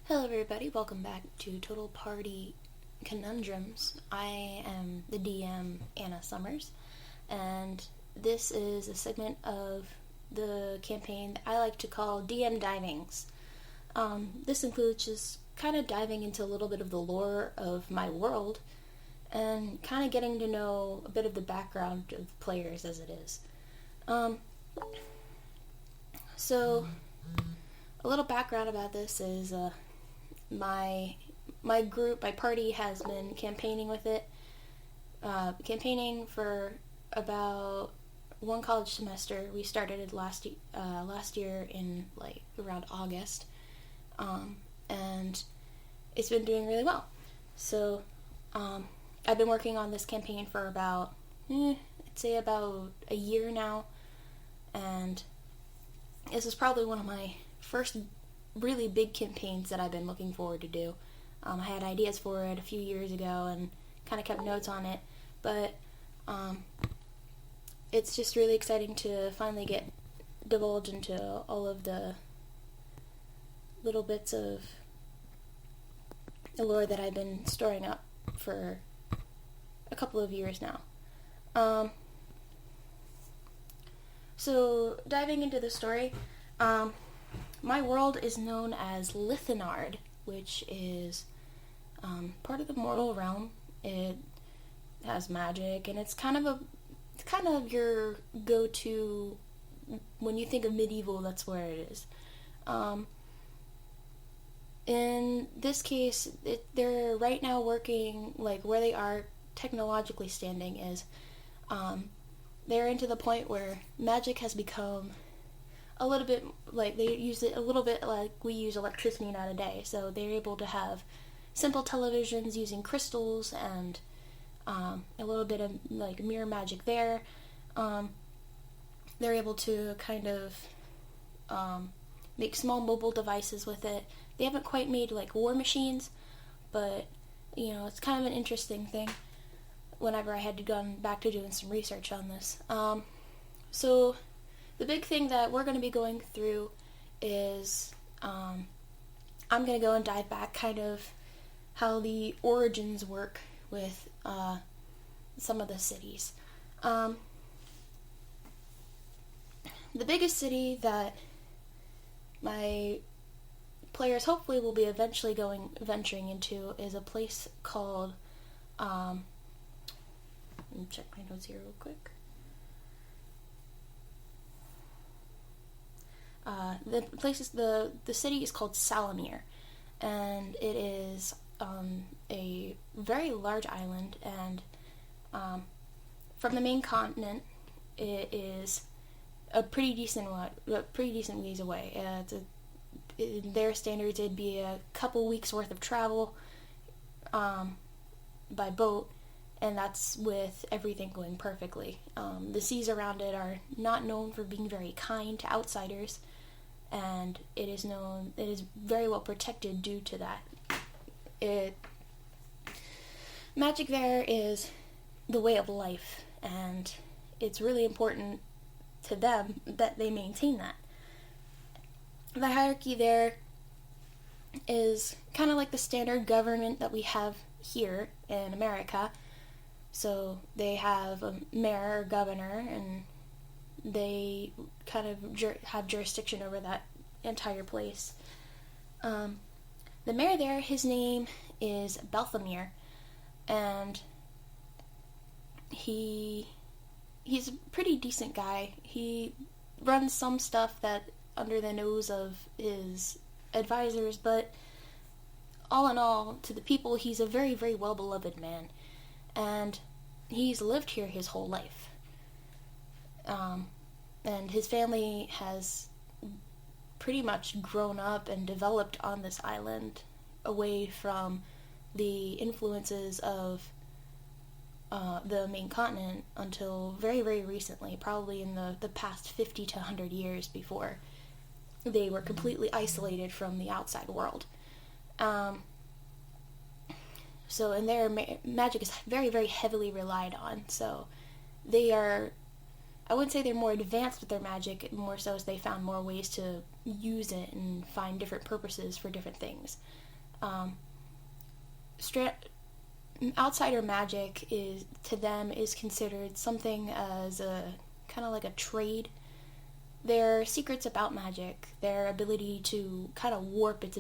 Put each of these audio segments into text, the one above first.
Hello everybody, welcome back to Total Party Konundrums. I am the DM, Anna Summers, and this is a segment of the campaign that I like to call DM Divings. This includes just kind of diving into a little bit of the lore of my world, and kind of getting to know a bit of the background of the players as it is. So, a little background about this is, my group, my party has been campaigning with it, campaigning for about one college semester. We started it last year in around August, and it's been doing really well. So I've been working on this campaign for about I'd say about a year now, and this is probably one of my first really big campaigns that I've been looking forward to do. I had ideas for it a few years ago and kind of kept notes on it, but it's just really exciting to finally get divulged into all of the little bits of lore that I've been storing up for a couple of years now. So diving into the story, my world is known as Lithenard, which is part of the mortal realm. It has magic, and it's kind of your go-to when you think of medieval. That's where it is. In this case, they're right now working where they are technologically standing is they're into the point where magic has become a little bit they use it a little bit like we use electricity nowadays. So they're able to have simple televisions using crystals and a little bit of mirror magic there. They're able to kind of make small mobile devices with it. They haven't quite made war machines, but it's kind of an interesting thing. Whenever I had gone back to doing some research on this, so the big thing that we're going to be going through is I'm going to go and dive back kind of how the origins work with some of the cities. The biggest city that my players hopefully will be eventually venturing into is a place called, let me check my notes here real quick. The city is called Salamir, and it is a very large island, and from the main continent, it is a pretty decent ways away. In their standards, it'd be a couple weeks worth of travel by boat, and that's with everything going perfectly. The seas around it are not known for being very kind to outsiders, and it is very well protected due to that. Magic there is the way of life, and it's really important to them that they maintain that. The hierarchy there is kind of like the standard government that we have here in America. So they have a mayor or governor, and they kind of have jurisdiction over that entire place. The mayor there, his name is Belthamir, and he's a pretty decent guy. He runs some stuff that under the nose of his advisors, but all in all, to the people, he's a very, very well-beloved man, and he's lived here his whole life. And his family has pretty much grown up and developed on this island away from the influences of the main continent until very, very recently, probably in the past 50 to 100 years before they were completely isolated from the outside world. So in their magic is very, very heavily relied on. So they are I wouldn't say they're more advanced with their magic, more so as they found more ways to use it and find different purposes for different things. Outsider magic is, to them, is considered something as a kind of like a trade. Their secrets about magic, their ability to kind of warp its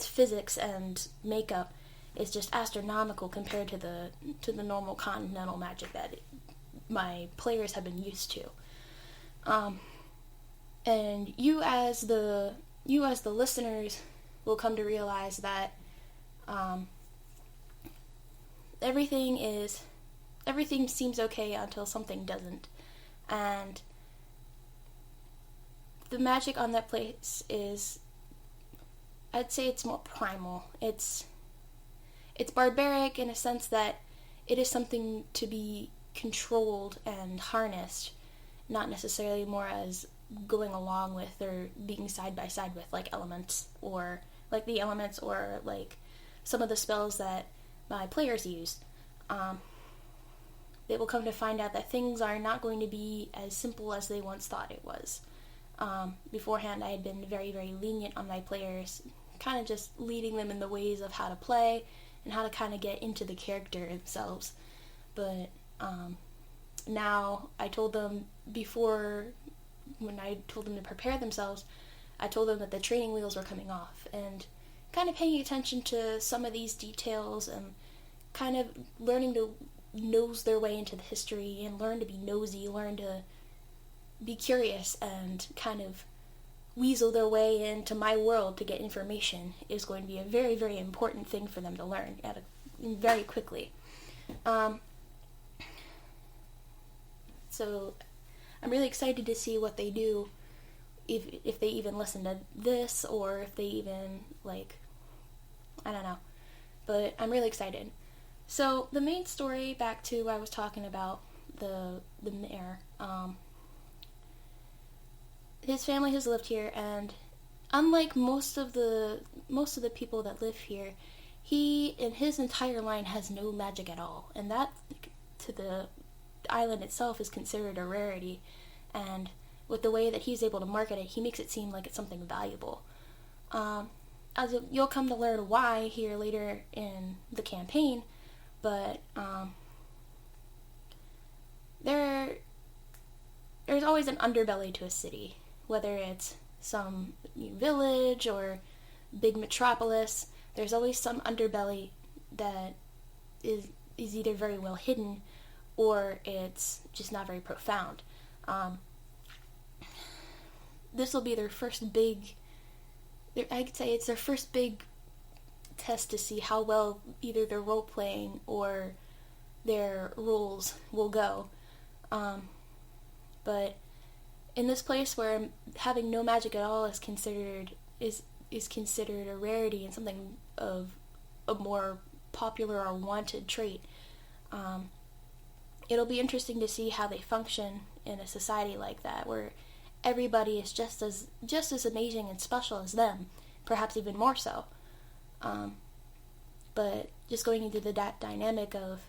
physics and makeup, is just astronomical compared to the normal continental magic that my players have been used to. And you as the listeners will come to realize that everything seems okay until something doesn't. And the magic on that place is, I'd say it's more primal. It's barbaric in a sense that it is something to be controlled and harnessed, not necessarily more as going along with or being side by side with like elements or like some of the spells that my players use. They will come to find out that things are not going to be as simple as they once thought it was. Beforehand, I had been very, very lenient on my players, kind of just leading them in the ways of how to play and how to kind of get into the character themselves. But now I told them before, when I told them to prepare themselves, I told them that the training wheels were coming off, and kind of paying attention to some of these details and kind of learning to nose their way into the history and learn to be nosy, learn to be curious, and kind of weasel their way into my world to get information is going to be a very, very important thing for them to learn very quickly. So I'm really excited to see what they do, if they even listen to this, or if they even, I don't know. But I'm really excited. So the main story, back to what I was talking about, the mayor, his family has lived here, and unlike most of the people that live here, he and his entire line has no magic at all, and that to the island itself is considered a rarity. And with the way that he's able to market it, he makes it seem like it's something valuable. You'll come to learn why here later in the campaign, but there's always an underbelly to a city. Whether it's some village or big metropolis, there's always some underbelly that is either very well hidden or it's just not very profound. This will be their first big, I'd say it's their first big test to see how well either their role-playing or their rules will go. But in this place where having no magic at all is considered a rarity and something of a more popular or wanted trait, it'll be interesting to see how they function in a society like that, where everybody is just as amazing and special as them, perhaps even more so. But just going into the dynamic of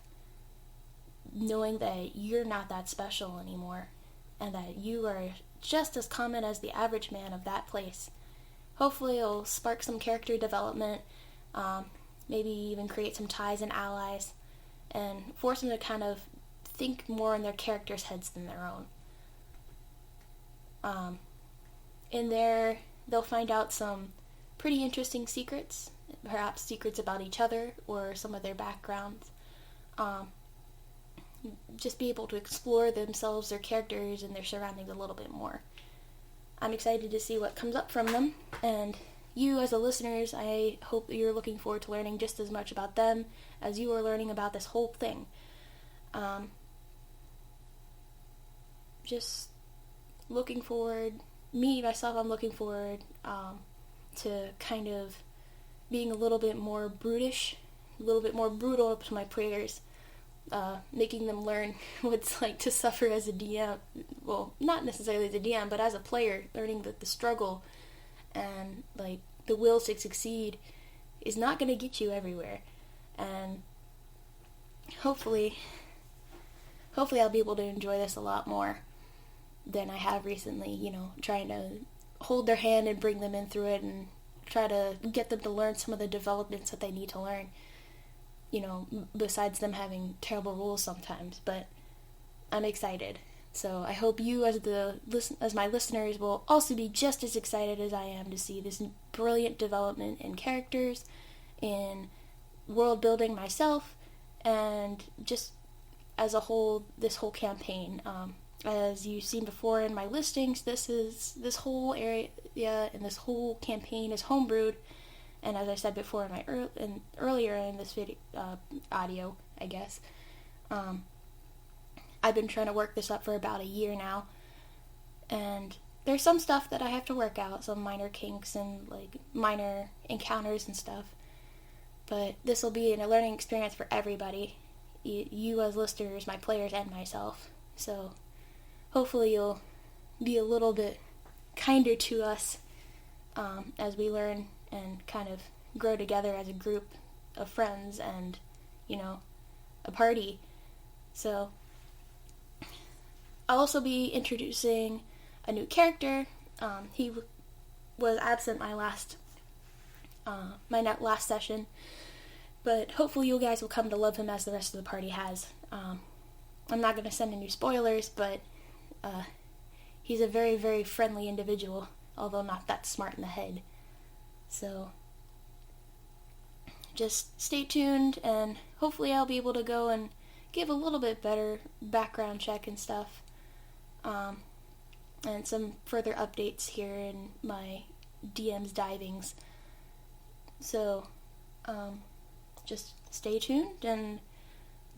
knowing that you're not that special anymore, and that you are just as common as the average man of that place. Hopefully it'll spark some character development, maybe even create some ties and allies, and force them to kind of think more in their characters' heads than their own. In there, they'll find out some pretty interesting secrets, perhaps secrets about each other or some of their backgrounds. Just be able to explore themselves, their characters, and their surroundings a little bit more. I'm excited to see what comes up from them, and you as the listeners, I hope that you're looking forward to learning just as much about them as you are learning about this whole thing. Just looking forward, I'm looking forward to kind of being a little bit more brutish, a little bit more brutal to my players, making them learn what it's like to suffer as a DM. Well, not necessarily as a DM, but as a player, learning that the struggle and the will to succeed is not going to get you everywhere. And hopefully hopefully I'll be able to enjoy this a lot more than I have recently, trying to hold their hand and bring them in through it and try to get them to learn some of the developments that they need to learn, besides them having terrible rules sometimes. But I'm excited. So I hope you as my listeners will also be just as excited as I am to see this brilliant development in characters, in world building myself, and just as a whole, this whole campaign. As you've seen before in my listings, this whole area and this whole campaign is homebrewed, and as I said before in my earlier in this video audio, I guess, I've been trying to work this up for about a year now, and there's some stuff that I have to work out, some minor kinks and like minor encounters and stuff, but this will be a learning experience for everybody, you as listeners, my players, and myself. So hopefully you'll be a little bit kinder to us as we learn and kind of grow together as a group of friends and, a party. So I'll also be introducing a new character. He was absent my last session, but hopefully you guys will come to love him as the rest of the party has. I'm not going to send any spoilers, but he's a very, very friendly individual, although not that smart in the head. So just stay tuned, and hopefully I'll be able to go and give a little bit better background check and stuff, and some further updates here in my DM's divings. So just stay tuned, and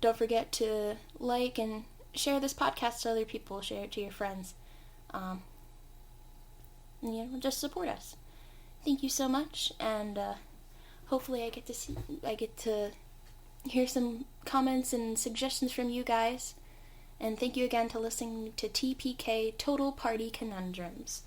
don't forget to like and share this podcast to other people, share it to your friends, just support us. Thank you so much, and hopefully I get to hear some comments and suggestions from you guys, and thank you again to listening to TPK Total Party Konundrums.